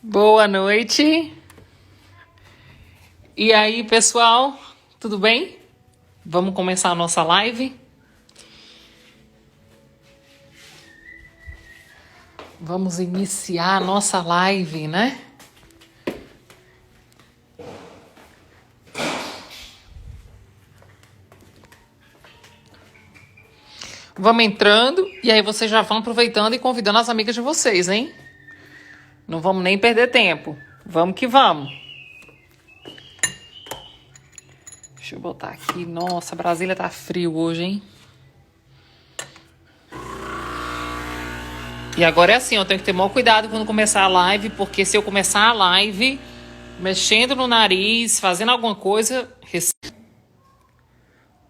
Boa noite. E aí, pessoal? Tudo bem? Vamos começar a nossa live? Vamos iniciar a nossa live, né? Vamos entrando e aí vocês já vão aproveitando e convidando as amigas de vocês, hein? Não vamos nem perder tempo. Vamos que vamos. Deixa eu botar aqui. Nossa, Brasília tá frio hoje, hein? E agora é assim, eu tenho que ter maior cuidado quando começar a live, porque se eu começar a live mexendo no nariz, fazendo alguma coisa...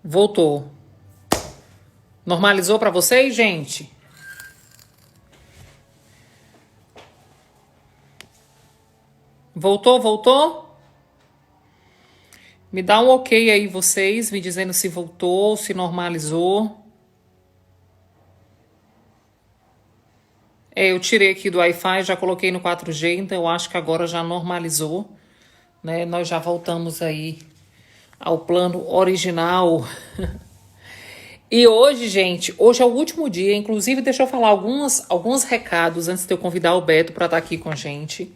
Voltou. Normalizou pra vocês, gente? Voltou? Me dá um ok aí, vocês, me dizendo se voltou, se normalizou. Eu tirei aqui do Wi-Fi, já coloquei no 4G, então eu acho que agora já normalizou, né? Nós já voltamos aí ao plano original. E hoje, gente, hoje é o último dia, inclusive deixa eu falar alguns recados antes de eu convidar o Beto para estar aqui com a gente.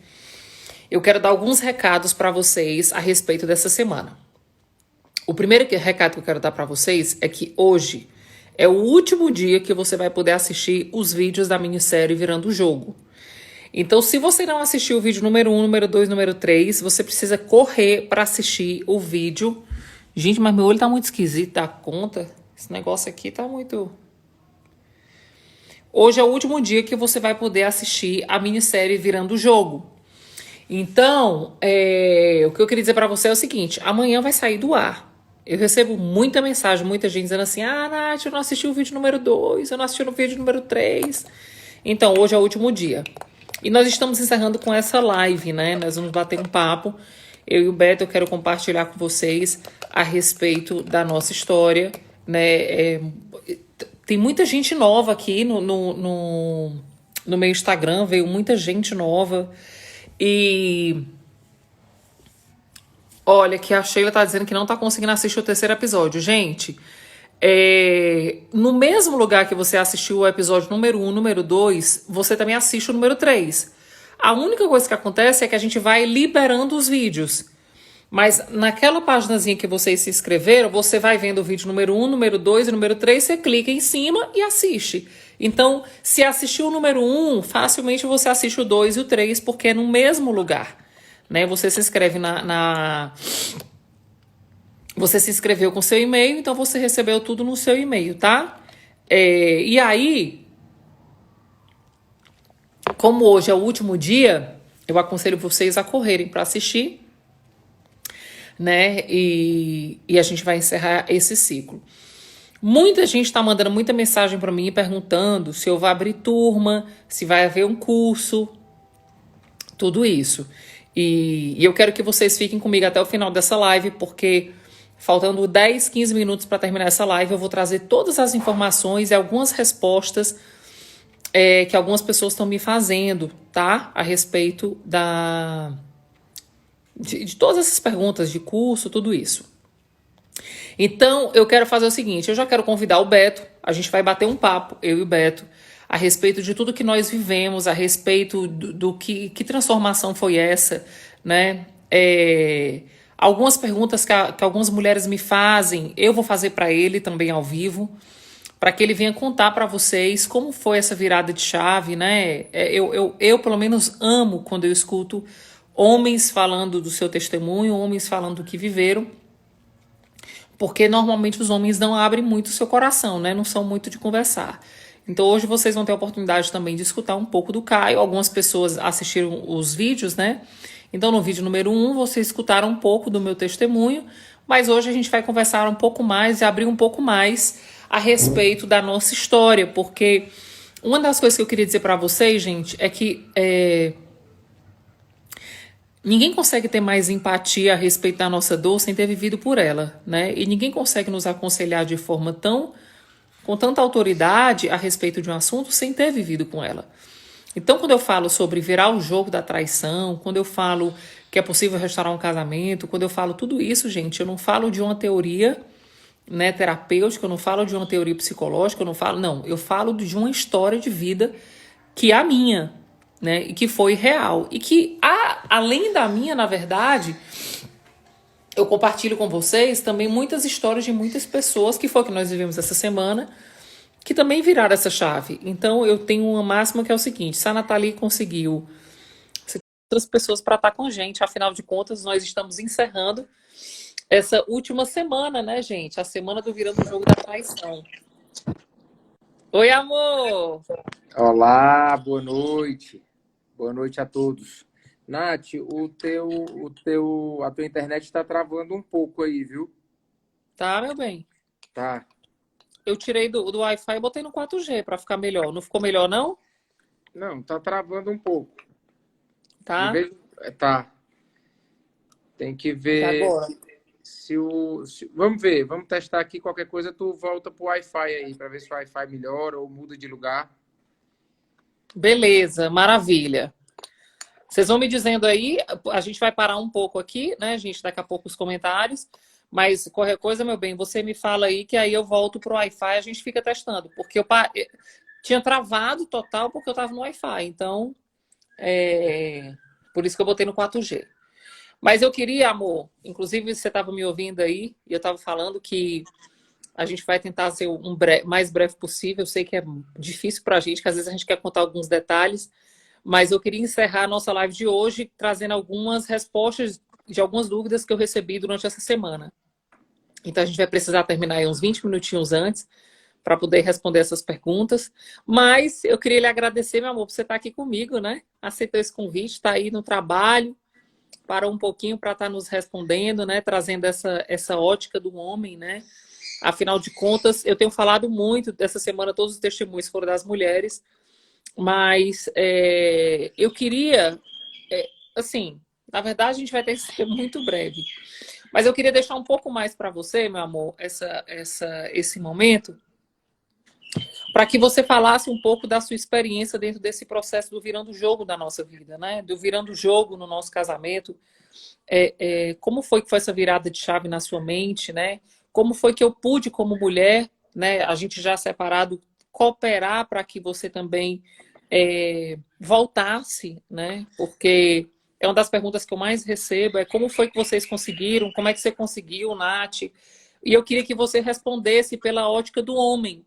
Eu quero dar alguns recados para vocês a respeito dessa semana. O primeiro recado que eu quero dar para vocês é que hoje é o último dia que você vai poder assistir os vídeos da minissérie Virando o Jogo. Então, se você não assistiu o vídeo número 1, número 2, número 3, você precisa correr para assistir o vídeo. Gente, mas meu olho tá muito esquisito, dá conta? Esse negócio aqui tá muito... Hoje é o último dia que você vai poder assistir a minissérie Virando o Jogo. Então, o que eu queria dizer para você é o seguinte, amanhã vai sair do ar. Eu recebo muita mensagem, muita gente dizendo assim, Nath, eu não assisti o vídeo número 2, eu não assisti o vídeo número 3. Então, hoje é o último dia. E nós estamos encerrando com essa live, né? Nós vamos bater um papo. Eu e o Beto, eu quero compartilhar com vocês a respeito da nossa história, né? Tem muita gente nova aqui no meu Instagram, veio muita gente nova. E olha, que a Sheila tá dizendo que não tá conseguindo assistir o terceiro episódio. Gente, no mesmo lugar que você assistiu o episódio número 1, número 2, você também assiste o número 3. A única coisa que acontece é que a gente vai liberando os vídeos. Mas naquela paginazinha que vocês se inscreveram, você vai vendo o vídeo número 1, número 2 e número 3, você clica em cima e assiste. Então, se assistiu o número 1, facilmente você assiste o 2 e o 3, porque é no mesmo lugar, né? Você se inscreve Você se inscreveu com seu e-mail, então você recebeu tudo no seu e-mail, tá? E aí, como hoje é o último dia, eu aconselho vocês a correrem para assistir, né? E a gente vai encerrar esse ciclo. Muita gente está mandando muita mensagem para mim perguntando se eu vou abrir turma, se vai haver um curso, tudo isso. E eu quero que vocês fiquem comigo até o final dessa live, porque faltando 10, 15 minutos para terminar essa live, eu vou trazer todas as informações e algumas respostas que algumas pessoas estão me fazendo, tá? A respeito de todas essas perguntas de curso, tudo isso. Então, eu quero fazer o seguinte, eu já quero convidar o Beto, a gente vai bater um papo, eu e o Beto, a respeito de tudo que nós vivemos, a respeito do que transformação foi essa, né? Algumas perguntas que algumas mulheres me fazem, eu vou fazer para ele também ao vivo, para que ele venha contar para vocês como foi essa virada de chave, né? Eu, pelo menos, amo quando eu escuto homens falando do seu testemunho, homens falando do que viveram, porque normalmente os homens não abrem muito o seu coração, né? Não são muito de conversar. Então hoje vocês vão ter a oportunidade também de escutar um pouco do Caio. Algumas pessoas assistiram os vídeos, né? Então no vídeo número 1 vocês escutaram um pouco do meu testemunho, mas hoje a gente vai conversar um pouco mais e abrir um pouco mais a respeito da nossa história, porque uma das coisas que eu queria dizer para vocês, gente, é que ninguém consegue ter mais empatia a respeito da nossa dor sem ter vivido por ela, né? E ninguém consegue nos aconselhar de forma com tanta autoridade a respeito de um assunto sem ter vivido com ela. Então, quando eu falo sobre virar o jogo da traição, quando eu falo que é possível restaurar um casamento, quando eu falo tudo isso, gente, eu não falo de uma teoria, né, terapêutica, eu não falo de uma teoria psicológica, eu não falo, não, eu falo de uma história de vida que é a minha, né, e que foi real. E que, além da minha, na verdade, eu compartilho com vocês também muitas histórias de muitas pessoas, que foi o que nós vivemos essa semana, que também viraram essa chave. Então, eu tenho uma máxima que é o seguinte: se a Nathalie conseguiu outras pessoas para estar com a gente, afinal de contas, nós estamos encerrando essa última semana, né, gente? A semana do Virando o Jogo da Traição. Oi, amor! Olá, boa noite. Boa noite a todos. Nath, a tua internet está travando um pouco aí, viu? Tá, meu bem? Tá. Eu tirei do Wi-Fi e botei no 4G para ficar melhor. Não ficou melhor, não? Não, tá travando um pouco. De Tá? vez, tá. Tem que E ver agora? vamos ver, vamos testar aqui qualquer coisa, tu volta pro Wi-Fi aí para ver se o Wi-Fi melhora ou muda de lugar. Beleza, maravilha. Vocês vão me dizendo aí, a gente vai parar um pouco aqui, né, gente? Daqui a pouco os comentários. Mas qualquer coisa, meu bem, você me fala aí que aí eu volto pro Wi-Fi e a gente fica testando. Porque tinha travado total porque eu tava no Wi-Fi. Então, por isso que eu botei no 4G. Mas eu queria, amor, inclusive você estava me ouvindo aí, e eu estava falando que a gente vai tentar ser mais breve possível. Eu sei que é difícil para a gente, que às vezes a gente quer contar alguns detalhes, mas eu queria encerrar a nossa live de hoje trazendo algumas respostas de algumas dúvidas que eu recebi durante essa semana. Então a gente vai precisar terminar aí uns 20 minutinhos antes para poder responder essas perguntas. Mas eu queria lhe agradecer, meu amor, por você estar aqui comigo, né? Aceitou esse convite, está aí no trabalho, parou um pouquinho para estar nos respondendo, né? Trazendo essa ótica do homem, né? Afinal de contas, eu tenho falado muito dessa semana, todos os testemunhos foram das mulheres, mas eu queria, assim, na verdade a gente vai ter que ser muito breve, mas eu queria deixar um pouco mais para você, meu amor, esse momento, para que você falasse um pouco da sua experiência dentro desse processo do virando o jogo da nossa vida, né? Do virando o jogo no nosso casamento. Como foi que foi essa virada de chave na sua mente, né? Como foi que eu pude, como mulher, né? A gente já separado, cooperar para que você também voltasse, né? Porque é uma das perguntas que eu mais recebo, é como foi que vocês conseguiram, como é que você conseguiu, Nath? E eu queria que você respondesse pela ótica do homem,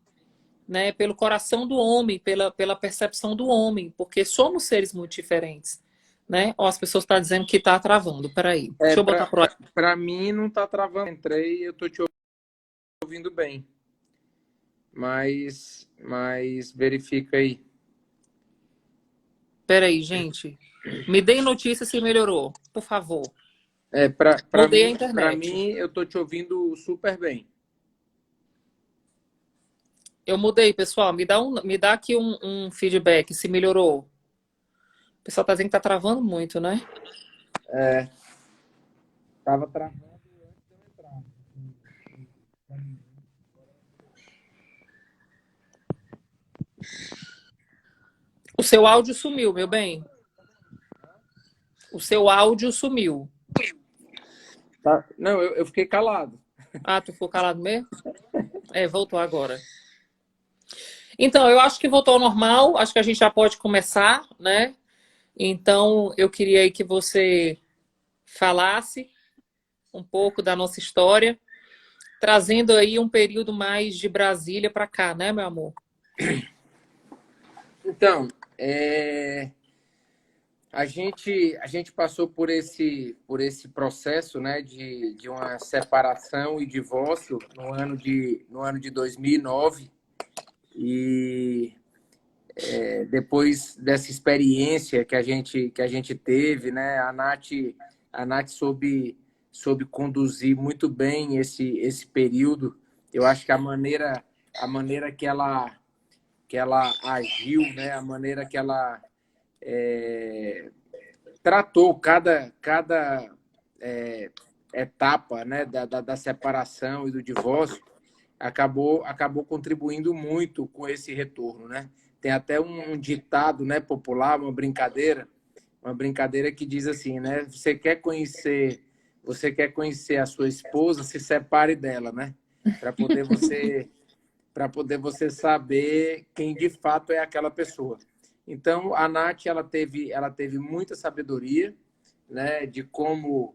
né? Pelo coração do homem, pela percepção do homem, porque somos seres muito diferentes, né? Ó, as pessoas estão dizendo que está travando. Peraí, É, deixa eu botar pro. para mim não tá travando. Entrei, eu tô te ouvindo bem. Mas verifica aí. Peraí, gente. Me deem notícia se melhorou, por favor. Para Mudei a mim, para internet. mim, eu tô te ouvindo super bem. Eu mudei, pessoal. Me dá aqui um feedback se melhorou. O pessoal tá dizendo que tá travando muito, né? Tava travando. O seu áudio sumiu, meu bem. O seu áudio sumiu. Tá. Não, eu fiquei calado. Ah, tu ficou calado mesmo? Voltou agora. Então, eu acho que voltou ao normal. Acho que a gente já pode começar, né? Então, eu queria aí que você falasse um pouco da nossa história, trazendo aí um período mais de Brasília para cá, né, meu amor? Então, a gente passou por esse processo, né, de uma separação e divórcio no ano de 2009. E depois dessa experiência que a gente teve, né, a Nath soube conduzir muito bem esse período. Eu acho que a maneira que ela agiu, né, a maneira que ela tratou cada etapa, né, da separação e do divórcio, acabou contribuindo muito com esse retorno, né? tem até um ditado, né, popular, uma brincadeira que diz assim, né? Você quer conhecer a sua esposa, se separe dela, né? Para poder você saber quem de fato é aquela pessoa. Então, a Nath, ela teve muita sabedoria, né, de como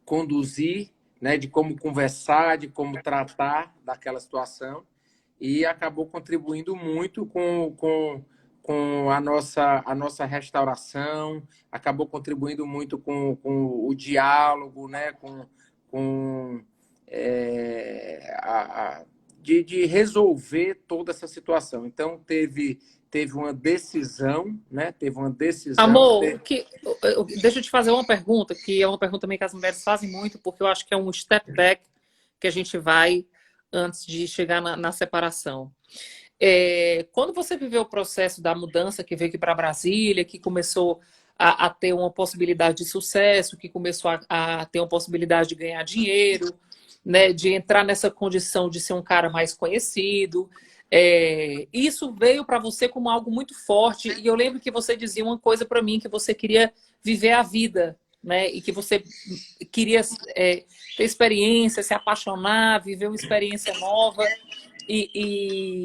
conduzir, né, de como conversar, de como tratar daquela situação, e acabou contribuindo muito com a nossa restauração, acabou contribuindo muito com o diálogo, né, com de resolver toda essa situação. Então, teve uma decisão, né? Teve uma decisão. Amor, deixa eu te fazer uma pergunta, que é uma pergunta também que as mulheres fazem muito, porque eu acho que é um step back que a gente vai antes de chegar na separação. Quando você viveu o processo da mudança, que veio aqui para Brasília, que começou a ter uma possibilidade de sucesso, que começou a ter uma possibilidade de ganhar dinheiro, né, de entrar nessa condição de ser um cara mais conhecido, isso veio para você como algo muito forte. E eu lembro que você dizia uma coisa para mim, que você queria viver a vida, né, e que você queria ter experiência, se apaixonar, viver uma experiência nova. E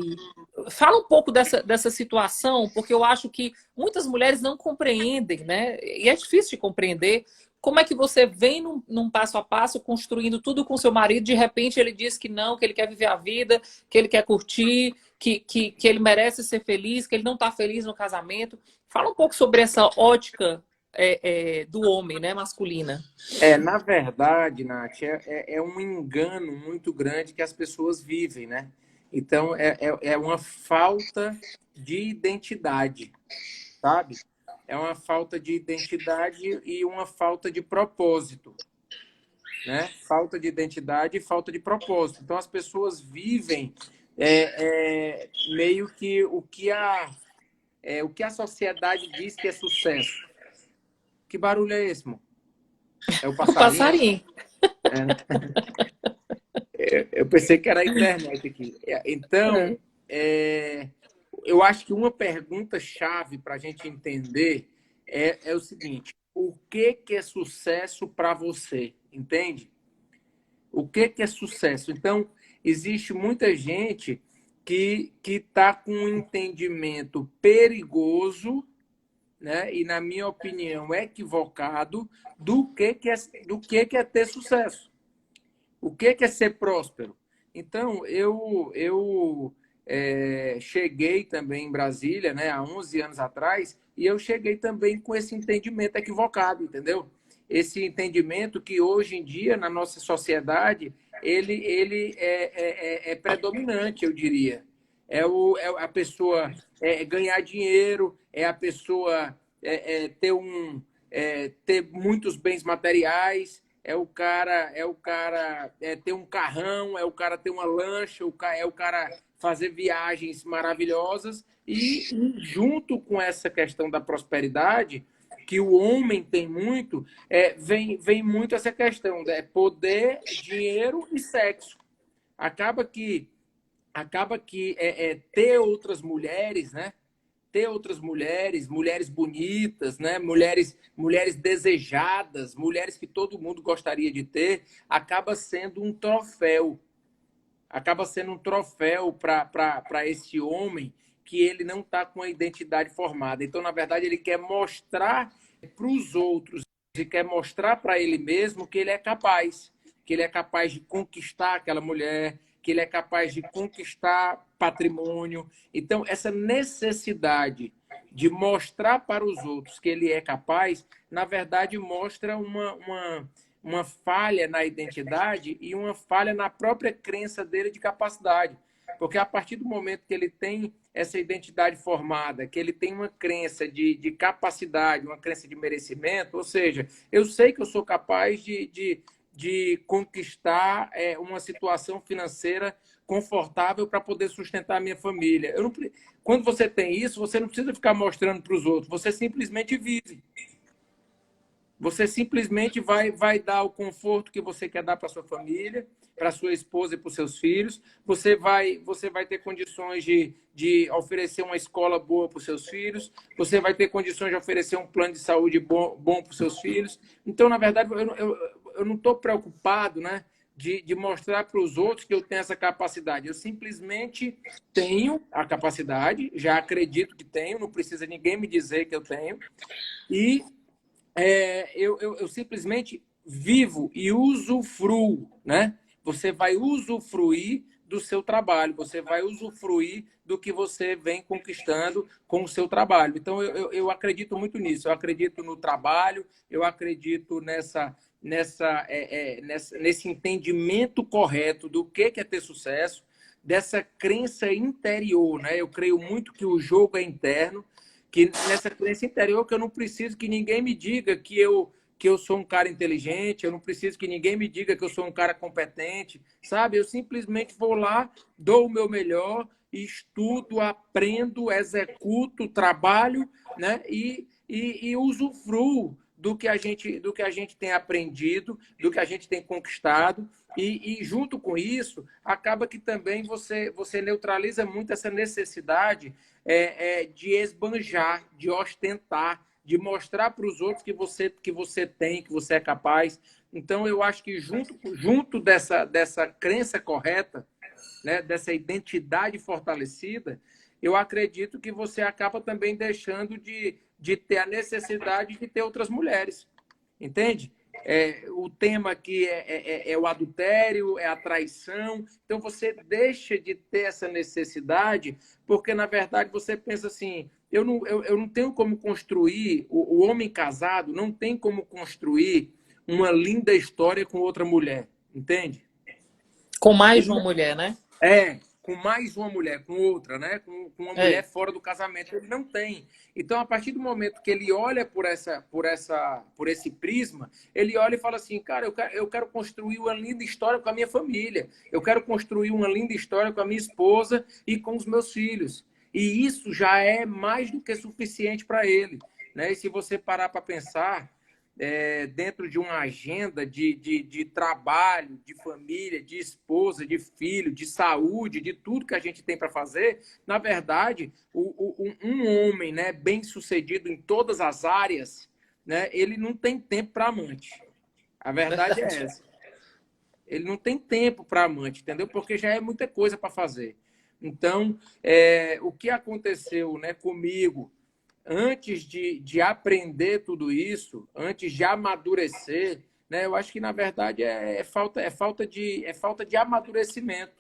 fala um pouco dessa situação, porque eu acho que muitas mulheres não compreendem, né? E é difícil de compreender como é que você vem num passo a passo, construindo tudo com seu marido, de repente ele diz que não, que ele quer viver a vida, que ele quer curtir, que ele merece ser feliz, que ele não está feliz no casamento. Fala um pouco sobre essa ótica do homem, né, masculina. Na verdade, Nath, é um engano muito grande que as pessoas vivem, né? Então, é uma falta de identidade, sabe? É uma falta de identidade e uma falta de propósito, né? Falta de identidade e falta de propósito. Então, as pessoas vivem meio que o que a sociedade diz que é sucesso. Que barulho é esse, amor? É o O passarinho? passarinho. Eu pensei que era a internet aqui. Então, eu acho que uma pergunta chave para a gente entender é o seguinte: o que é sucesso para você? Entende? O que é sucesso? Então, existe muita gente que está com um entendimento perigoso, né? E, na minha opinião, equivocado do que é ter sucesso. O que é ser próspero? Então, eu cheguei também em Brasília, né, há 11 anos atrás, e eu cheguei também com esse entendimento equivocado, entendeu? Esse entendimento que hoje em dia, na nossa sociedade, ele é predominante, eu diria. É a pessoa ganhar dinheiro, é a pessoa ter muitos bens materiais, ter um carrão, é o cara ter uma lancha, é o cara fazer viagens maravilhosas. E junto com essa questão da prosperidade, que o homem tem muito, vem muito essa questão, né? Poder, dinheiro e sexo. Acaba que ter outras mulheres, né? Ter outras mulheres, mulheres bonitas, né? Mulheres desejadas, mulheres que todo mundo gostaria de ter, acaba sendo um troféu. Acaba sendo um troféu para esse homem que ele não está com a identidade formada. Então, na verdade, ele quer mostrar para os outros e quer mostrar para ele mesmo que ele é capaz de conquistar aquela mulher, que ele é capaz de conquistar patrimônio. Então, essa necessidade de mostrar para os outros que ele é capaz, na verdade, mostra uma falha na identidade e uma falha na própria crença dele de capacidade. Porque a partir do momento que ele tem essa identidade formada, que ele tem uma crença de capacidade, uma crença de merecimento, ou seja, eu sei que eu sou capaz de conquistar uma situação financeira confortável para poder sustentar a minha família. Quando você tem isso, você não precisa ficar mostrando para os outros, você simplesmente vive. Você simplesmente vai dar o conforto que você quer dar para sua família, para sua esposa e para os seus filhos. Você vai ter condições de oferecer uma escola boa para os seus filhos. Você vai ter condições de oferecer um plano de saúde bom para os seus filhos. Então, na verdade, eu não estou preocupado, né, de mostrar para os outros que eu tenho essa capacidade. Eu simplesmente tenho a capacidade, já acredito que tenho, não precisa ninguém me dizer que eu tenho. E eu simplesmente vivo e usufruo, né? Você vai usufruir do seu trabalho, você vai usufruir do que você vem conquistando com o seu trabalho. Então, eu acredito muito nisso. Eu acredito no trabalho, eu acredito nesse entendimento correto do que é ter sucesso, dessa crença interior, né? Eu creio muito que o jogo é interno, que nessa crença interior que eu não preciso que ninguém me diga que eu sou um cara inteligente, eu não preciso que ninguém me diga que eu sou um cara competente, sabe? Eu simplesmente vou lá, dou o meu melhor, estudo, aprendo, executo, trabalho, né? E usufruo do que a gente tem aprendido, do que a gente tem conquistado. E junto com isso, acaba que também você neutraliza muito essa necessidade de esbanjar, de ostentar, de mostrar para os outros que você tem, que você é capaz. Então, eu acho que junto dessa crença correta, né, dessa identidade fortalecida, eu acredito que você acaba também deixando de ter a necessidade de ter outras mulheres. Entende? O tema aqui é o adultério, é a traição. Então, você deixa de ter essa necessidade, porque, na verdade, você pensa assim: eu não tenho como construir, o homem casado não tem como construir uma linda história com outra mulher. Entende? Com mais de Ele uma mulher, né? com mais uma mulher, com outra, né? Com uma mulher É. fora do casamento, ele não tem. Então, a partir do momento que ele olha por esse prisma, ele olha e fala assim, cara, eu quero construir uma linda história com a minha família. Eu quero construir uma linda história com a minha esposa e com os meus filhos. E isso já é mais do que suficiente para ele, né? E se você parar para pensar, dentro de uma agenda de trabalho, de família, de esposa, de filho, de saúde, de tudo que a gente tem para fazer, na verdade, um homem, né, bem sucedido em todas as áreas, né, ele não tem tempo para amante. A verdade é Verdade. essa. Ele não tem tempo para amante, entendeu? Porque já é muita coisa para fazer. Então, o que aconteceu, né, comigo antes de aprender tudo isso, antes de amadurecer, né, eu acho que na verdade é falta de amadurecimento,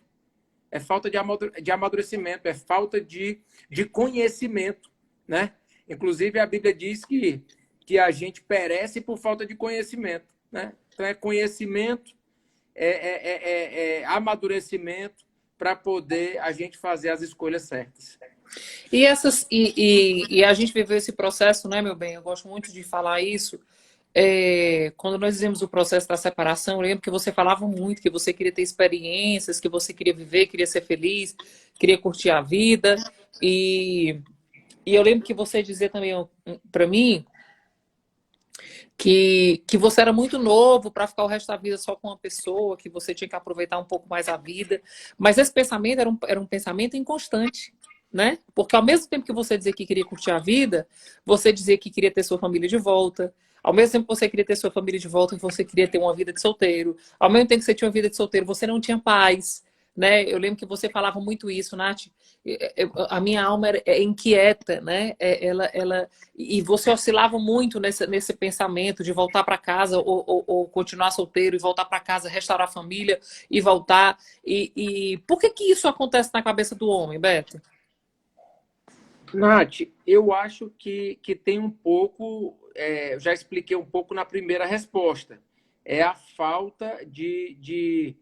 de amadurecimento, é falta de conhecimento, né? Inclusive a Bíblia diz que a gente perece por falta de conhecimento, né? Então é conhecimento, amadurecimento para poder a gente fazer as escolhas certas. E a gente viveu esse processo, né, meu bem? Eu gosto muito de falar isso. Quando nós fizemos o processo da separação, eu lembro que você falava muito que você queria ter experiências, que você queria viver, queria ser feliz, queria curtir a vida. E, e eu lembro que você dizia também para mim que você era muito novo para ficar o resto da vida só com uma pessoa, que você tinha que aproveitar um pouco mais a vida. Mas esse pensamento era um pensamento inconstante, né? Porque ao mesmo tempo que você dizia que queria curtir a vida, você dizia que queria ter sua família de volta. Ao mesmo tempo que você queria ter sua família de volta, você queria ter uma vida de solteiro. Ao mesmo tempo que você tinha uma vida de solteiro, você não tinha paz, né? Eu lembro que você falava muito isso, Nath. A minha alma é inquieta, né? E você oscilava muito nesse pensamento de voltar para casa ou continuar solteiro e voltar para casa, restaurar a família e voltar. E por que isso acontece na cabeça do homem, Beto? Nath, eu acho que tem um pouco, eu já expliquei um pouco na primeira resposta, é a falta de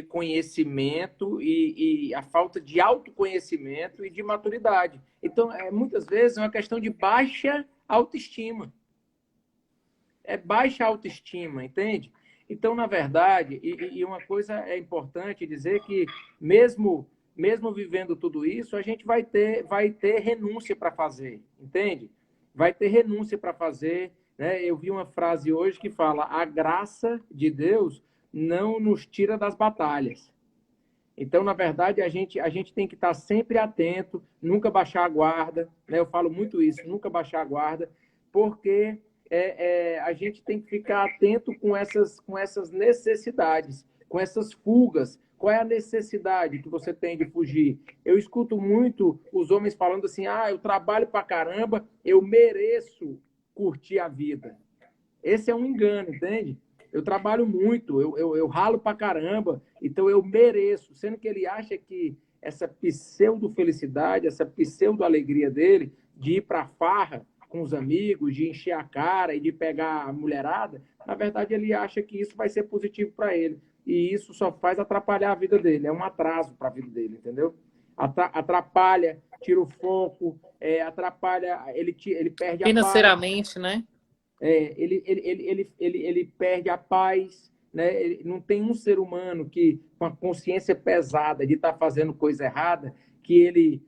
conhecimento e a falta de autoconhecimento e de maturidade. Então, muitas vezes é uma questão de baixa autoestima. É baixa autoestima, entende? Então, na verdade, e uma coisa é importante dizer que mesmo vivendo tudo isso, a gente vai ter renúncia para fazer, entende? Vai ter renúncia para fazer, né? Eu vi uma frase hoje que fala: a graça de Deus não nos tira das batalhas. Então, na verdade, a gente tem que estar sempre atento, nunca baixar a guarda, né? Eu falo muito isso, nunca baixar a guarda, porque a gente tem que ficar atento com essas necessidades, com essas fugas. Qual é a necessidade que você tem de fugir? Eu escuto muito os homens falando assim: ah, eu trabalho pra caramba, eu mereço curtir a vida. Esse é um engano, entende? Eu trabalho muito, eu ralo pra caramba, então eu mereço. Sendo que ele acha que essa pseudo-felicidade, essa pseudo-alegria dele de ir pra farra com os amigos, de encher a cara e de pegar a mulherada, na verdade ele acha que isso vai ser positivo para ele. E isso só faz atrapalhar a vida dele, é um atraso para a vida dele, entendeu? Atrapalha, tira o foco, atrapalha, ele perde a paz, Financeiramente, né? ele perde a paz, né? Ele, não tem um ser humano que, com a consciência pesada de estar fazendo coisa errada, que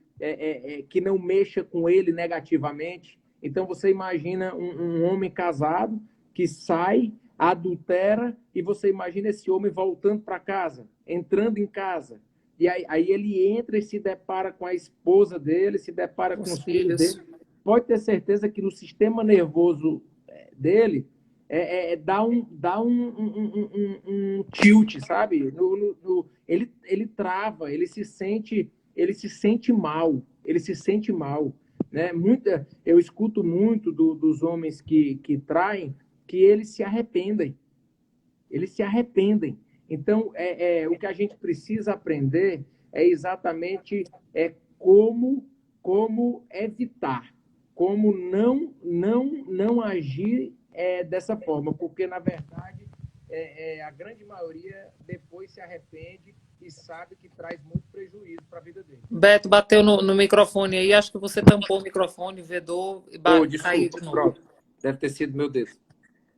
não mexa com ele negativamente. Então, você imagina um homem casado que sai, adultera, e você imagina esse homem voltando para casa, entrando em casa. E aí ele entra e se depara com a esposa dele, se depara com Os os filhos dele. filhos. Pode ter certeza que no sistema nervoso dele dá um tilt, sabe? Ele trava, ele se sente mal, ele se sente mal, né? Eu escuto muito dos homens que traem que eles se arrependem. Então, o que a gente precisa aprender é exatamente como evitar, como não agir dessa forma, porque, na verdade, a grande maioria depois se arrepende e sabe que traz muito prejuízo para a vida dele. Beto bateu no microfone aí, acho que você tampou o microfone, vedou e Oh, caiu desculpa, de novo. pronto. Deve ter sido meu dedo.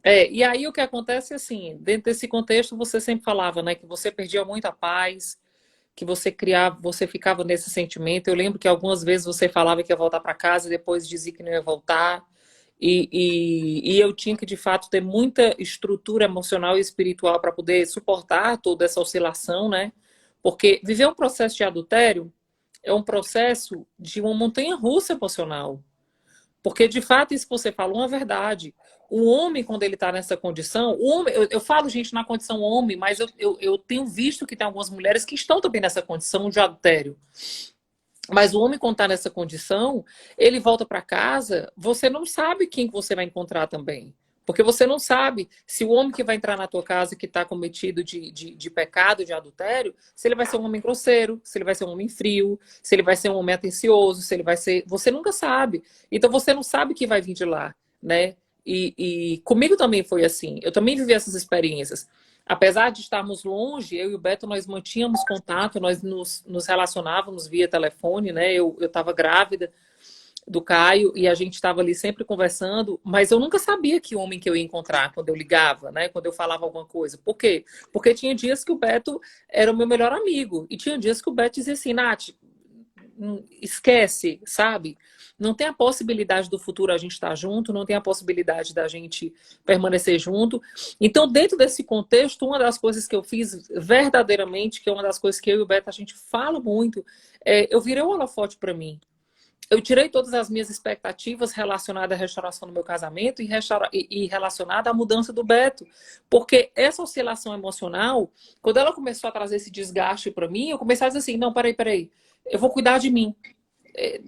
E aí o que acontece é assim, dentro desse contexto você sempre falava, né, que você perdia muito a paz, que você criava, você ficava nesse sentimento. Eu lembro que algumas vezes você falava que ia voltar para casa e depois dizia que não ia voltar. E eu tinha que, de fato, ter muita estrutura emocional e espiritual para poder suportar toda essa oscilação, né? Porque viver um processo de adultério é um processo de uma montanha-russa emocional. Porque, de fato, isso que você falou é uma verdade. O homem, quando ele está nessa condição, o homem, eu falo, gente, na condição homem, mas eu tenho visto que tem algumas mulheres que estão também nessa condição de adultério. Mas o homem, quando está nessa condição, ele volta para casa, você não sabe quem que você vai encontrar também. Porque você não sabe se o homem que vai entrar na tua casa que está cometido de pecado, de adultério, se ele vai ser um homem grosseiro, se ele vai ser um homem frio, se ele vai ser um homem atencioso, se ele vai ser. Você nunca sabe. Então você não sabe o que vai vir de lá, né? E comigo também foi assim. Eu também vivi essas experiências. Apesar de estarmos longe, eu e o Beto, nós mantínhamos contato, nós nos relacionávamos via telefone, né? Eu estava grávida do Caio e a gente estava ali sempre conversando, mas eu nunca sabia que homem que eu ia encontrar quando eu ligava, né? Quando eu falava alguma coisa. Por quê? Porque tinha dias que o Beto era o meu melhor amigo e tinha dias que o Beto dizia assim, Nath, esquece, sabe? Não tem a possibilidade do futuro a gente estar junto, não tem a possibilidade da gente permanecer junto. Então, dentro desse contexto, uma das coisas que eu fiz verdadeiramente, que é uma das coisas que eu e o Beto a gente fala muito, eu virei o holofote para mim. Eu tirei todas as minhas expectativas relacionadas à restauração do meu casamento e relacionada à mudança do Beto. Porque essa oscilação emocional, quando ela começou a trazer esse desgaste para mim, eu comecei a dizer assim, não, peraí, eu vou cuidar de mim.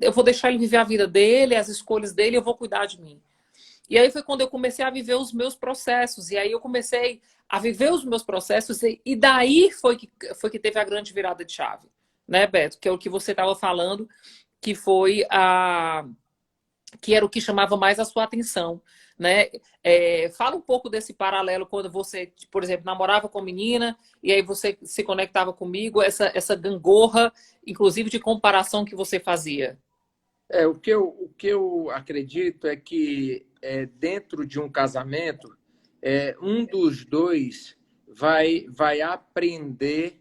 Eu vou deixar ele viver a vida dele, as escolhas dele, eu vou cuidar de mim. E aí foi quando eu comecei a viver os meus processos. E aí eu comecei a viver os meus processos e daí foi que teve a grande virada de chave. Né, Beto? Que é o que você estava falando, que foi que era o que chamava mais a sua atenção, né? Fala um pouco desse paralelo quando você, por exemplo, namorava com a menina e aí você se conectava comigo, essa gangorra, inclusive de comparação que você fazia. O que eu acredito é que dentro de um casamento, um dos dois vai aprender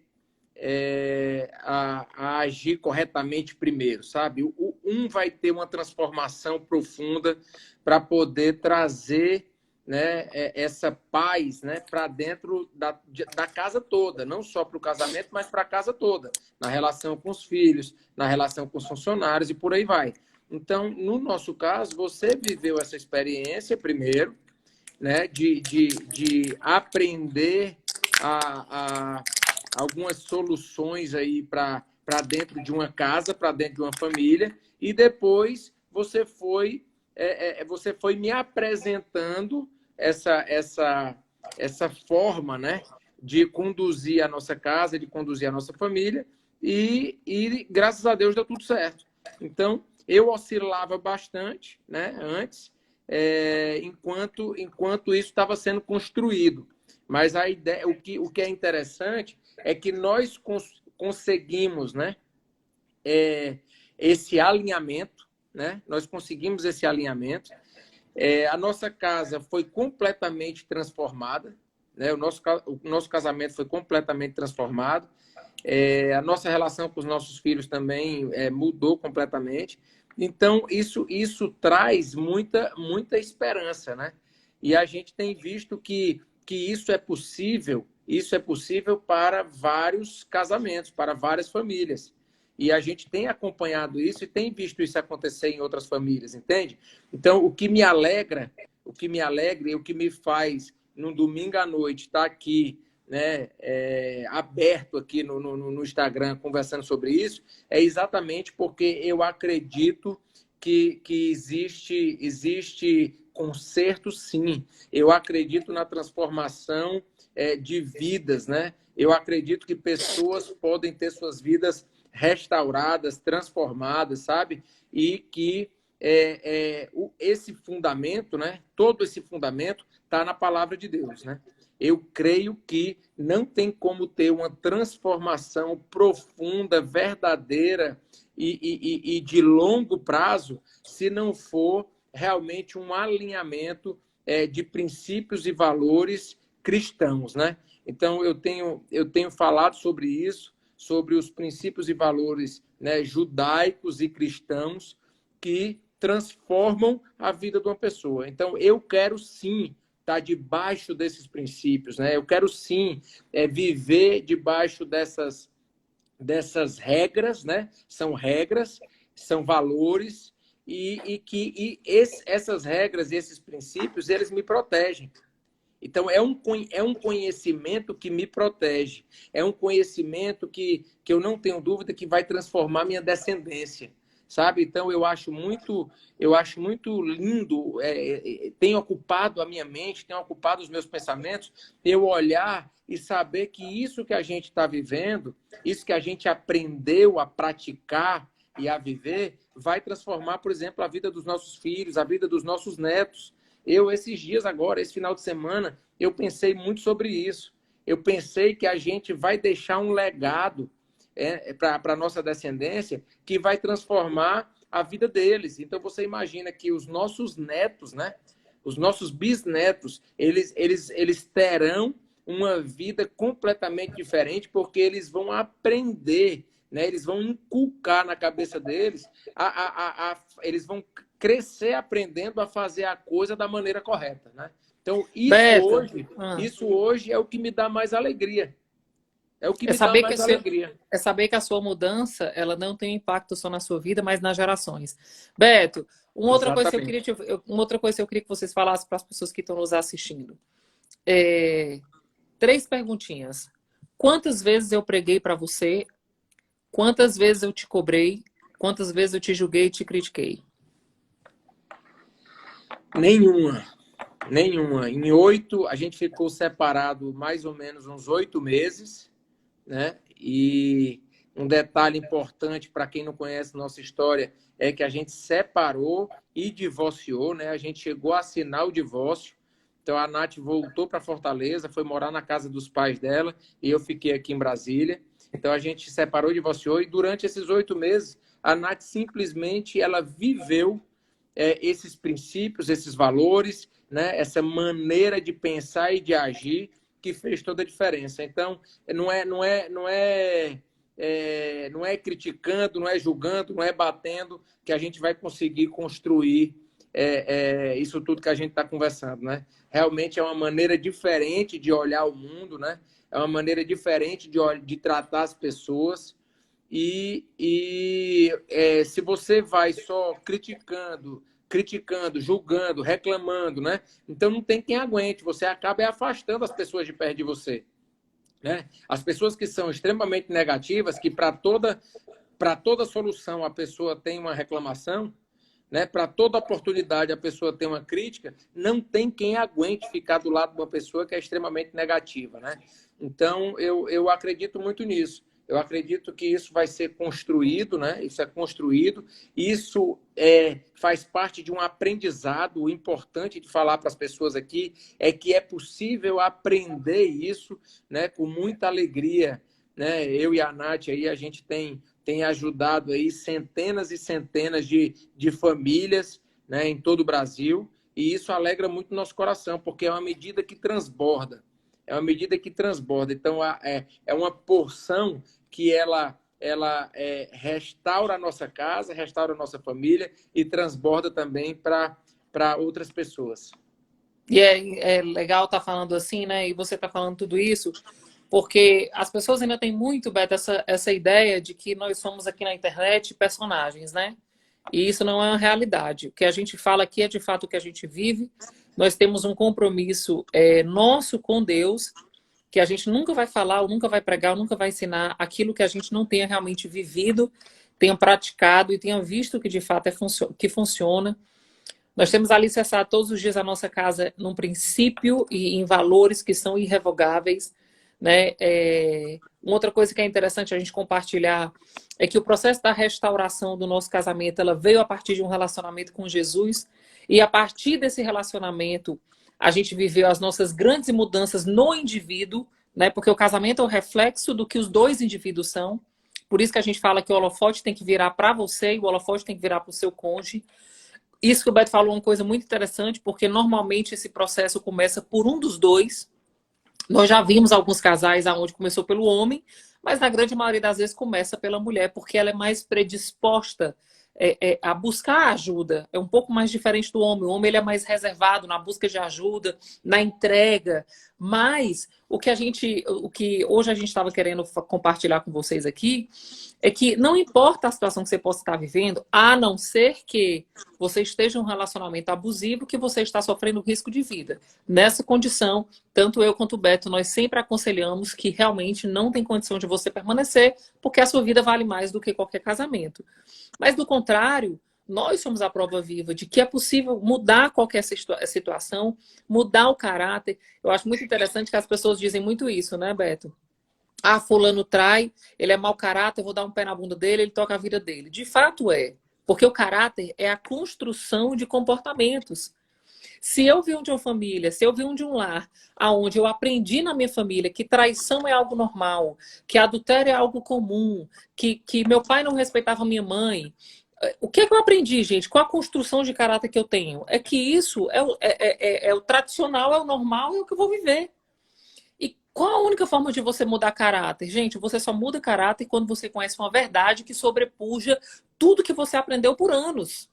a agir corretamente primeiro, sabe? Um vai ter uma transformação profunda para poder trazer né, essa paz, né, para dentro da casa toda, não só para o casamento, mas para a casa toda, na relação com os filhos, na relação com os funcionários e por aí vai. Então, no nosso caso, você viveu essa experiência primeiro, né, de aprender a algumas soluções aí para dentro de uma casa, para dentro de uma família, e depois você foi me apresentando essa forma, né, de conduzir a nossa casa, de conduzir a nossa família, e graças a Deus deu tudo certo. Então, eu oscilava bastante, né, antes, enquanto isso estava sendo construído. Mas a ideia, o que é interessante é que nós conseguimos, né, esse alinhamento, né? Nós conseguimos esse alinhamento. A nossa casa foi completamente transformada, né? O nosso casamento foi completamente transformado. A nossa relação com os nossos filhos também mudou completamente. Então, isso traz muita esperança, né? E a gente tem visto que isso é possível para vários casamentos, para várias famílias. E a gente tem acompanhado isso e tem visto isso acontecer em outras famílias, entende? Então, o que me alegra e o que me faz, no domingo à noite, estar aqui, né, aberto aqui no Instagram conversando sobre isso, é exatamente porque eu acredito que existe conserto, sim. Eu acredito na transformação de vidas, né? Eu acredito que pessoas podem ter suas vidas restauradas, transformadas, sabe? E que esse fundamento, né? Todo esse fundamento está na palavra de Deus, né? Eu creio que não tem como ter uma transformação profunda, verdadeira e de longo prazo se não for realmente um alinhamento de princípios e valores cristãos, né? Então, eu tenho falado sobre isso, sobre os princípios e valores, né, judaicos e cristãos que transformam a vida de uma pessoa. Então, eu quero sim estar debaixo desses princípios, né? Eu quero sim viver debaixo dessas regras, né? São regras, são valores essas regras e esses princípios eles me protegem. Então, é um conhecimento que me protege. É um conhecimento que eu não tenho dúvida que vai transformar minha descendência. Sabe? Então, eu acho muito lindo, tem ocupado a minha mente, tem ocupado os meus pensamentos, eu olhar e saber que isso que a gente está vivendo, isso que a gente aprendeu a praticar e a viver, vai transformar, por exemplo, a vida dos nossos filhos, a vida dos nossos netos. Esses dias agora, esse final de semana, eu pensei muito sobre isso. Eu pensei que a gente vai deixar um legado para a nossa descendência que vai transformar a vida deles. Então, você imagina que os nossos netos, né? Os nossos bisnetos, eles terão uma vida completamente diferente porque eles vão aprender, né? Eles vão inculcar na cabeça deles, eles vão crescer aprendendo a fazer a coisa da maneira correta, né? Então, Beto, isso hoje é o que me dá mais alegria. É o que é me dá saber que mais alegria. é saber que a sua mudança ela não tem impacto só na sua vida, mas nas gerações. Beto, Exatamente. uma outra coisa que eu queria que vocês falassem para as pessoas que estão nos assistindo. 3 perguntinhas. Quantas vezes eu preguei para você? Quantas vezes eu te cobrei? Quantas vezes eu te julguei e te critiquei? Nenhuma. Nenhuma. A gente ficou separado mais ou menos uns 8 meses, né? E um detalhe importante para quem não conhece nossa história é que a gente separou e divorciou, né? A gente chegou a assinar o divórcio. Então a Nath voltou para Fortaleza, foi morar na casa dos pais dela e eu fiquei aqui em Brasília. Então a gente separou e divorciou e durante esses 8 meses a Nath simplesmente ela viveu esses princípios, esses valores, né? Essa maneira de pensar e de agir que fez toda a diferença. Então, não é criticando, não é julgando, não é batendo que a gente vai conseguir construir isso tudo que a gente está conversando, né? Realmente é uma maneira diferente de olhar o mundo, né? É uma maneira diferente de tratar as pessoas. Se você vai só criticando, julgando, reclamando, né? Então não tem quem aguente. Você acaba afastando as pessoas de perto de você, né? As pessoas que são extremamente negativas, que para toda solução a pessoa tem uma reclamação, né? Para toda oportunidade a pessoa tem uma crítica, não tem quem aguente ficar do lado de uma pessoa que é extremamente negativa, né? Então, eu acredito muito nisso. Eu acredito que isso vai ser construído, né? Isso é construído. Isso faz parte de um aprendizado. O importante de falar para as pessoas aqui é que é possível aprender isso, né? Com muita alegria, né? Eu e a Nath aí, a gente tem ajudado aí centenas e centenas de famílias, né, em todo o Brasil, e isso alegra muito o nosso coração, porque é uma medida que transborda. É uma medida que transborda. Então, é uma porção que ela restaura a nossa casa, restaura a nossa família e transborda também para outras pessoas. E é legal estar falando assim, né? E você está falando tudo isso, porque as pessoas ainda têm muito, Beto, essa ideia de que nós somos aqui na internet personagens, né? E isso não é uma realidade. O que a gente fala aqui é de fato o que a gente vive. Nós temos um compromisso nosso com Deus, que a gente nunca vai falar, ou nunca vai pregar, ou nunca vai ensinar aquilo que a gente não tenha realmente vivido, tenha praticado e tenha visto que de fato que funciona. Nós temos alicerçado todos os dias a nossa casa num princípio e em valores que são irrevogáveis, né? Uma outra coisa que é interessante a gente compartilhar é que o processo da restauração do nosso casamento, ela veio a partir de um relacionamento com Jesus, e a partir desse relacionamento a gente viveu as nossas grandes mudanças no indivíduo, né? Porque o casamento é o reflexo do que os dois indivíduos são. Por isso que a gente fala que o holofote tem que virar para você e o holofote tem que virar para o seu cônjuge. Isso que o Beto falou é uma coisa muito interessante, porque normalmente esse processo começa por um dos dois. Nós já vimos alguns casais onde começou pelo homem, mas na grande maioria das vezes começa pela mulher, porque ela é mais predisposta a buscar ajuda. É um pouco mais diferente do homem. O homem ele é mais reservado na busca de ajuda, na entrega. Mas o que hoje a gente estava querendo compartilhar com vocês aqui é que não importa a situação que você possa estar vivendo, a não ser que você esteja em um relacionamento abusivo, que você está sofrendo risco de vida. Nessa condição, tanto eu quanto o Beto, nós sempre aconselhamos que realmente não tem condição de você permanecer, porque a sua vida vale mais do que qualquer casamento. Mas, do contrário, nós somos a prova viva de que é possível mudar qualquer situação, mudar o caráter. Eu acho muito interessante que as pessoas dizem muito isso, né, Beto? Ah, fulano trai, ele é mau caráter, eu vou dar um pé na bunda dele, ele toca a vida dele. De fato é, porque o caráter é a construção de comportamentos. Se eu vim de uma família, se eu vim de um lar, onde eu aprendi na minha família que traição é algo normal, que adultério é algo comum, que meu pai não respeitava minha mãe, o que é que eu aprendi, gente? Qual a construção de caráter que eu tenho? É que isso é o tradicional, é o normal, é o que eu vou viver. E qual a única forma de você mudar caráter? Gente, você só muda caráter quando você conhece uma verdade que sobrepuja tudo que você aprendeu por anos,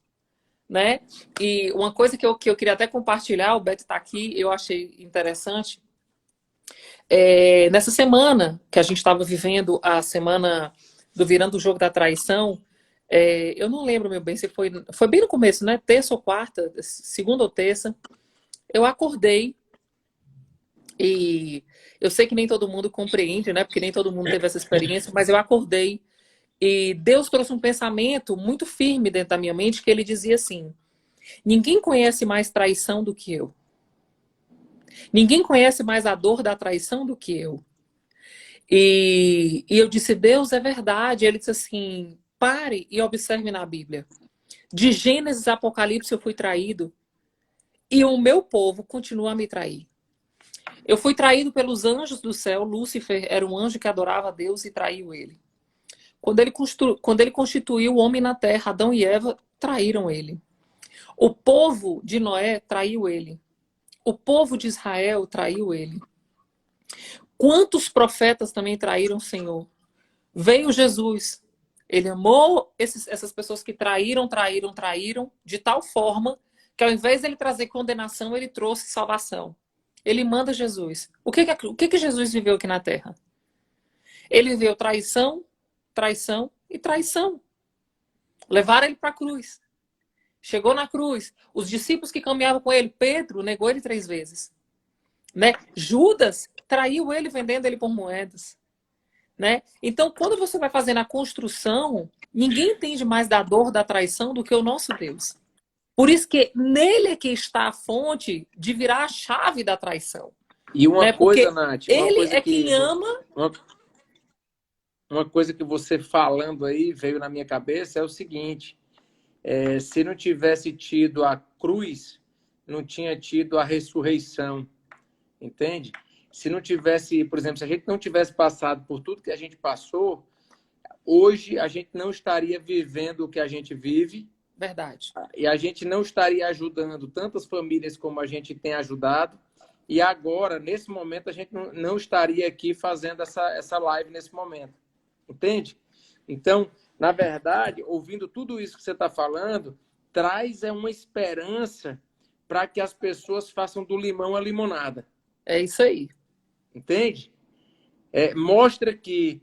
né? E uma coisa que eu queria até compartilhar, o Beto está aqui, eu achei interessante. Nessa semana que a gente estava vivendo, a semana do Virando o Jogo da Traição, eu não lembro, meu bem, se foi bem no começo, né? Terça ou quarta, segunda ou terça, eu acordei e eu sei que nem todo mundo compreende, né? Porque nem todo mundo teve essa experiência, mas eu acordei e Deus trouxe um pensamento muito firme dentro da minha mente que ele dizia assim: ninguém conhece mais traição do que eu. Ninguém conhece mais a dor da traição do que eu. E eu disse, Deus, é verdade. Ele disse assim, pare e observe na Bíblia. De Gênesis a Apocalipse eu fui traído e o meu povo continua a me trair. Eu fui traído pelos anjos do céu. Lúcifer era um anjo que adorava a Deus e traiu ele. Quando ele constituiu o homem na terra, Adão e Eva traíram ele. O povo de Noé traiu ele. O povo de Israel traiu ele. Quantos profetas também traíram o Senhor? Veio Jesus. Ele amou essas pessoas que traíram, de tal forma que ao invés dele trazer condenação, ele trouxe salvação. Ele manda Jesus. O que Jesus viveu aqui na Terra? Ele viveu traição, traição e traição. Levaram ele para a cruz. Chegou na cruz. Os discípulos que caminhavam com ele, Pedro negou ele 3 vezes. Né? Judas traiu ele vendendo ele por moedas. Né? Então, quando você vai fazendo a construção, ninguém entende mais da dor da traição do que o nosso Deus. Por isso que nele é que está a fonte de virar a chave da traição. E uma né? coisa, Nath, ele é quem ama. Uma coisa que você falando aí veio na minha cabeça é o seguinte: se não tivesse tido a cruz, não tinha tido a ressurreição, entende? Se não tivesse, por exemplo, se a gente não tivesse passado por tudo que a gente passou, hoje a gente não estaria vivendo o que a gente vive. Verdade. E a gente não estaria ajudando tantas famílias como a gente tem ajudado. E agora, nesse momento, a gente não estaria aqui fazendo essa live nesse momento. Entende? Então, na verdade, ouvindo tudo isso que você está falando, traz uma esperança para que as pessoas façam do limão a limonada. É isso aí. Entende? Mostra que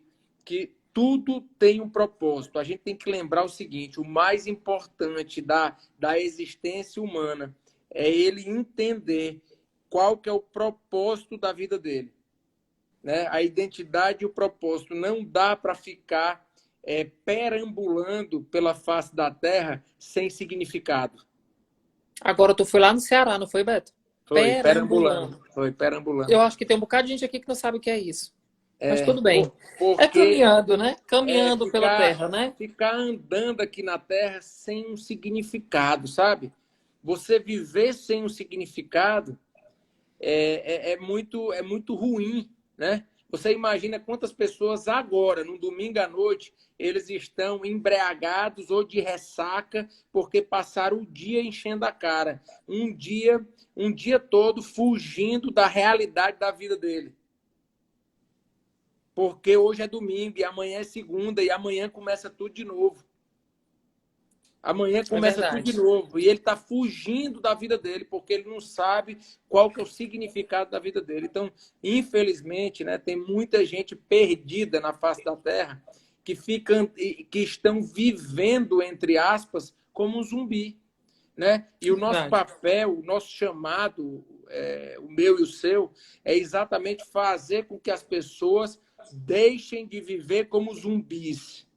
tudo tem um propósito. A gente tem que lembrar o seguinte: o mais importante da existência humana é ele entender qual que é o propósito da vida dele. Né? A identidade e o propósito. Não dá para ficar perambulando pela face da terra sem significado. Agora, tu foi lá no Ceará, não foi, Beto? Foi perambulando. Foi perambulando. Eu acho que tem um bocado de gente aqui que não sabe o que é isso. Mas tudo bem. Porque caminhando, né? Caminhando pela terra, né? Ficar andando aqui na terra sem um significado, sabe? Você viver sem um significado é muito ruim, né? Você imagina quantas pessoas agora, no domingo à noite, eles estão embriagados ou de ressaca porque passaram o dia enchendo a cara. Um dia todo fugindo da realidade da vida dele. Porque hoje é domingo e amanhã é segunda e amanhã começa tudo de novo. Amanhã começa tudo de novo. E ele está fugindo da vida dele porque ele não sabe qual que é o significado da vida dele. Então, infelizmente, né, tem muita gente perdida na face da terra que estão vivendo, entre aspas, como um zumbi. Né? E o nosso papel, o nosso chamado, o meu e o seu, é exatamente fazer com que as pessoas deixem de viver como zumbis,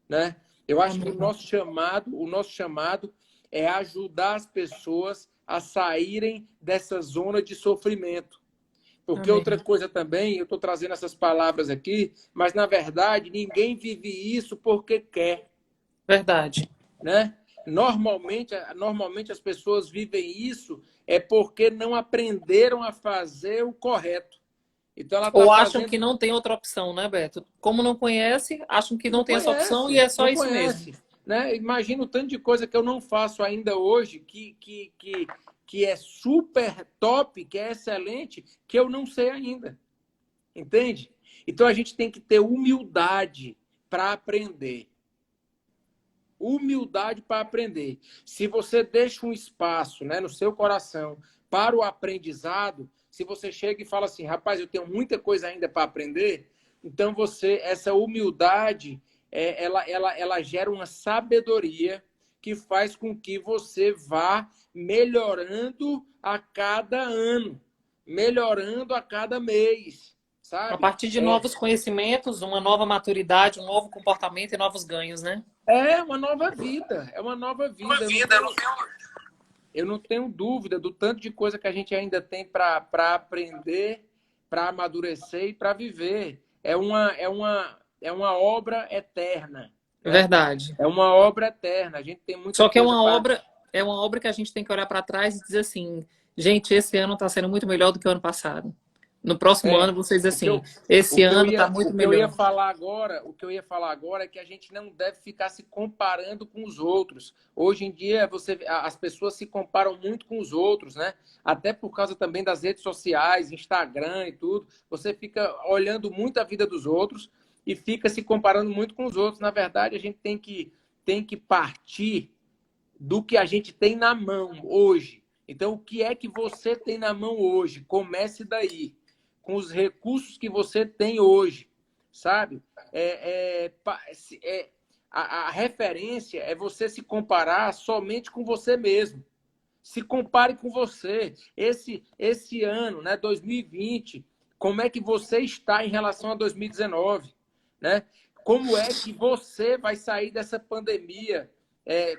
né? Eu acho que o nosso chamado é ajudar as pessoas a saírem dessa zona de sofrimento. Porque outra coisa também, eu estou trazendo essas palavras aqui, mas na verdade ninguém vive isso porque quer. Verdade. Né? Normalmente as pessoas vivem isso porque não aprenderam a fazer o correto. Então, ela ou acham que não tem outra opção, né, Beto? Como não conhece, acham que não tem essa opção e é só isso mesmo. Né? Imagina o tanto de coisa que eu não faço ainda hoje, que é super top, que é excelente, que eu não sei ainda. Entende? Então, a gente tem que ter humildade para aprender. Humildade para aprender. Se você deixa um espaço, né, no seu coração para o aprendizado, se você chega e fala assim, rapaz, eu tenho muita coisa ainda para aprender, então essa humildade, ela gera uma sabedoria que faz com que você vá melhorando a cada ano, melhorando a cada mês, sabe? A partir de novos conhecimentos, uma nova maturidade, um novo comportamento e novos ganhos, né? É uma nova vida, é uma nova vida. Eu não tenho dúvida do tanto de coisa que a gente ainda tem para aprender, para amadurecer e para viver. É uma obra eterna. Né? Verdade. É uma obra eterna. A gente tem muita Só que coisa é uma obra que a gente tem que olhar para trás e dizer assim, gente, esse ano está sendo muito melhor do que o ano passado. No próximo ano, vocês assim, esse ano está muito melhor. O que eu ia falar agora é que a gente não deve ficar se comparando com os outros. Hoje em dia, as pessoas se comparam muito com os outros, né? Até por causa também das redes sociais, Instagram e tudo. Você fica olhando muito a vida dos outros e fica se comparando muito com os outros. Na verdade, a gente tem que partir do que a gente tem na mão hoje. Então, o que é que você tem na mão hoje? Comece daí, com os recursos que você tem hoje, sabe? A referência é você se comparar somente com você mesmo. Se compare com você. Esse ano, né, 2020, como é que você está em relação a 2019, né? Como é que você vai sair dessa pandemia?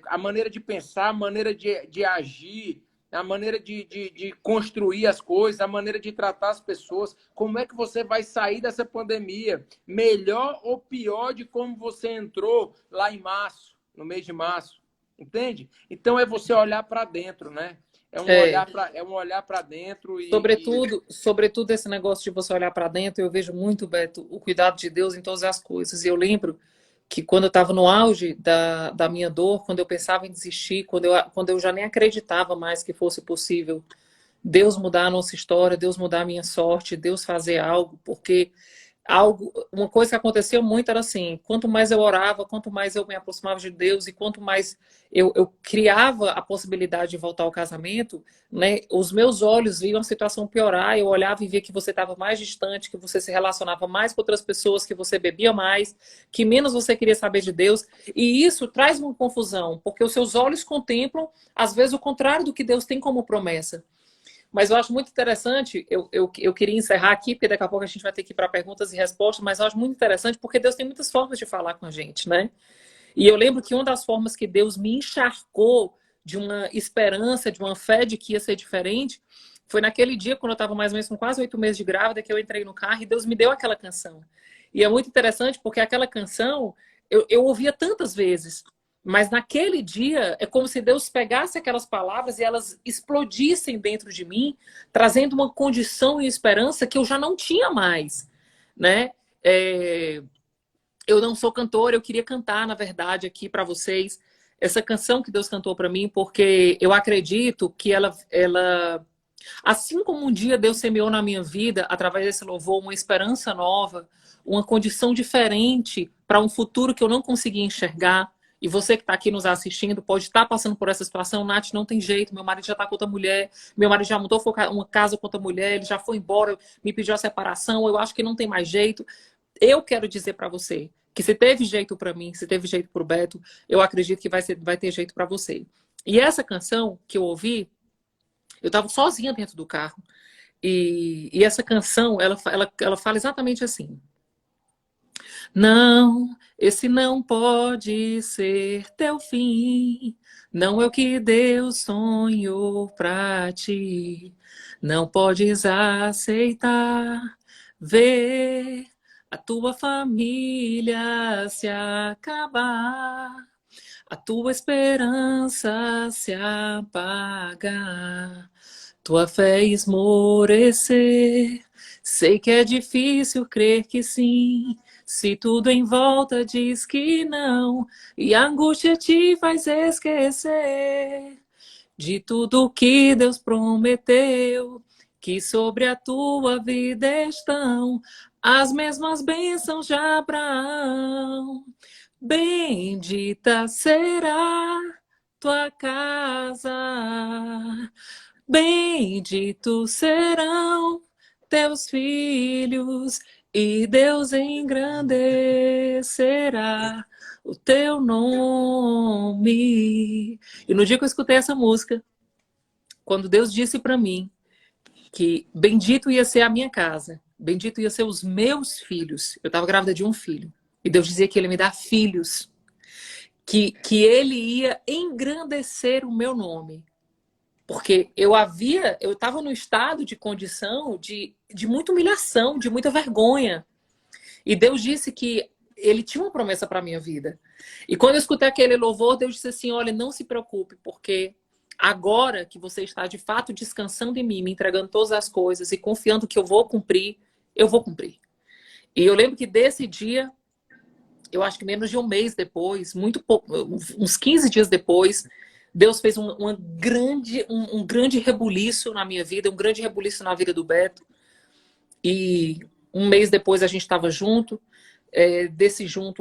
A maneira de pensar, a maneira de agir, a maneira de construir as coisas, a maneira de tratar as pessoas. Como é que você vai sair dessa pandemia? Melhor ou pior de como você entrou lá em março, no mês de março? Entende? Então é você olhar para dentro, né? É, É um olhar para dentro sobretudo esse negócio de você olhar para dentro, eu vejo muito, Beto, o cuidado de Deus em todas as coisas. E eu lembro que quando eu estava no auge da minha dor, quando eu pensava em desistir, quando eu já nem acreditava mais que fosse possível Deus mudar a nossa história, Deus mudar a minha sorte, Deus fazer algo, porque uma coisa que acontecia muito era assim, quanto mais eu orava, quanto mais eu me aproximava de Deus e quanto mais eu criava a possibilidade de voltar ao casamento, né, os meus olhos viam a situação piorar, eu olhava e via que você estava mais distante, que você se relacionava mais com outras pessoas, que você bebia mais, que menos você queria saber de Deus, e isso traz uma confusão, porque os seus olhos contemplam, às vezes, o contrário do que Deus tem como promessa. Mas eu acho muito interessante, eu queria encerrar aqui, porque daqui a pouco a gente vai ter que ir para perguntas e respostas, mas eu acho muito interessante porque Deus tem muitas formas de falar com a gente, né? E eu lembro que uma das formas que Deus me encharcou de uma esperança, de uma fé de que ia ser diferente, foi naquele dia, quando eu estava mais ou menos com quase 8 meses de grávida, que eu entrei no carro e Deus me deu aquela canção. E é muito interessante porque aquela canção eu ouvia tantas vezes, mas naquele dia é como se Deus pegasse aquelas palavras e elas explodissem dentro de mim, trazendo uma condição e esperança que eu já não tinha mais, né? Eu não sou cantora, eu queria cantar, na verdade, aqui para vocês essa canção que Deus cantou para mim, porque eu acredito que ela, assim como um dia Deus semeou na minha vida, através desse louvor, uma esperança nova, uma condição diferente para um futuro que eu não conseguia enxergar. E você que está aqui nos assistindo pode estar passando por essa situação. Nath, não tem jeito, meu marido já está com outra mulher, meu marido já mudou uma casa com outra mulher, ele já foi embora, me pediu a separação, eu acho que não tem mais jeito. Eu quero dizer para você que se teve jeito para mim, se teve jeito para o Beto, eu acredito que vai ter jeito para você. E essa canção que eu ouvi, eu estava sozinha dentro do carro. E essa canção, ela fala exatamente assim. Não, esse não pode ser teu fim. Não é o que Deus sonhou pra ti. Não podes aceitar ver a tua família se acabar, a tua esperança se apagar, tua fé esmorecer. Sei que é difícil crer que sim, se tudo em volta diz que não, e a angústia te faz esquecer de tudo que Deus prometeu, que sobre a tua vida estão as mesmas bênçãos de Abraão. Bendita será tua casa, benditos serão teus filhos, e Deus engrandecerá o teu nome. E no dia que eu escutei essa música, quando Deus disse para mim que bendito ia ser a minha casa, bendito ia ser os meus filhos, eu estava grávida de um filho, e Deus dizia que ele ia me dar filhos, que ele ia engrandecer o meu nome. Porque eu estava no estado de condição de muita humilhação, de muita vergonha. E Deus disse que ele tinha uma promessa para a minha vida. E quando eu escutei aquele louvor, Deus disse assim, olha, não se preocupe, porque agora que você está de fato descansando em mim, me entregando todas as coisas e confiando que eu vou cumprir, eu vou cumprir. E eu lembro que desse dia, eu acho que menos de um mês depois, muito pouco, uns 15 dias depois, Deus fez um grande rebuliço na minha vida, um grande rebuliço na vida do Beto. E um mês depois a gente estava junto,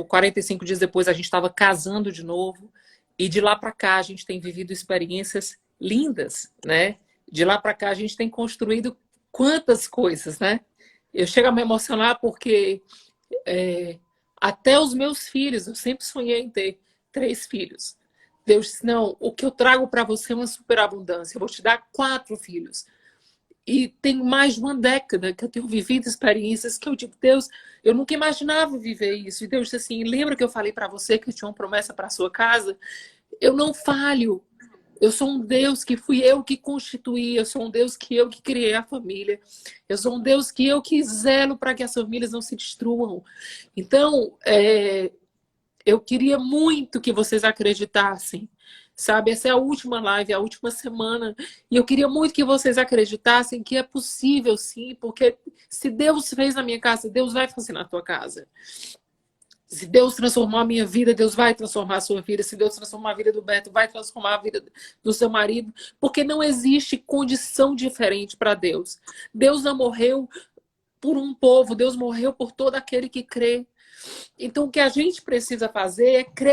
45 dias depois a gente estava casando de novo. E de lá para cá a gente tem vivido experiências lindas, né? De lá para cá a gente tem construído quantas coisas, né? Eu chego a me emocionar porque é, até os meus filhos, eu sempre sonhei em ter 3 filhos. Deus disse, não, o que eu trago para você é uma superabundância. Eu vou te dar 4 filhos. E tem mais de uma década que eu tenho vivido experiências que eu digo, Deus, eu nunca imaginava viver isso. E Deus disse assim, lembra que eu falei para você que eu tinha uma promessa para sua casa? Eu não falho. Eu sou um Deus que fui eu que constituí, eu sou um Deus que eu que criei a família. Eu sou um Deus que eu que zelo para que as famílias não se destruam. Então, eu queria muito que vocês acreditassem, sabe? Essa é a última live, a última semana. E eu queria muito que vocês acreditassem que é possível, sim, porque se Deus fez na minha casa, Deus vai fazer na tua casa. Se Deus transformou a minha vida, Deus vai transformar a sua vida. Se Deus transformar a vida do Beto, vai transformar a vida do seu marido. Porque não existe condição diferente para Deus. Deus não morreu por um povo, Deus morreu por todo aquele que crê. Então, o que a gente precisa fazer é crer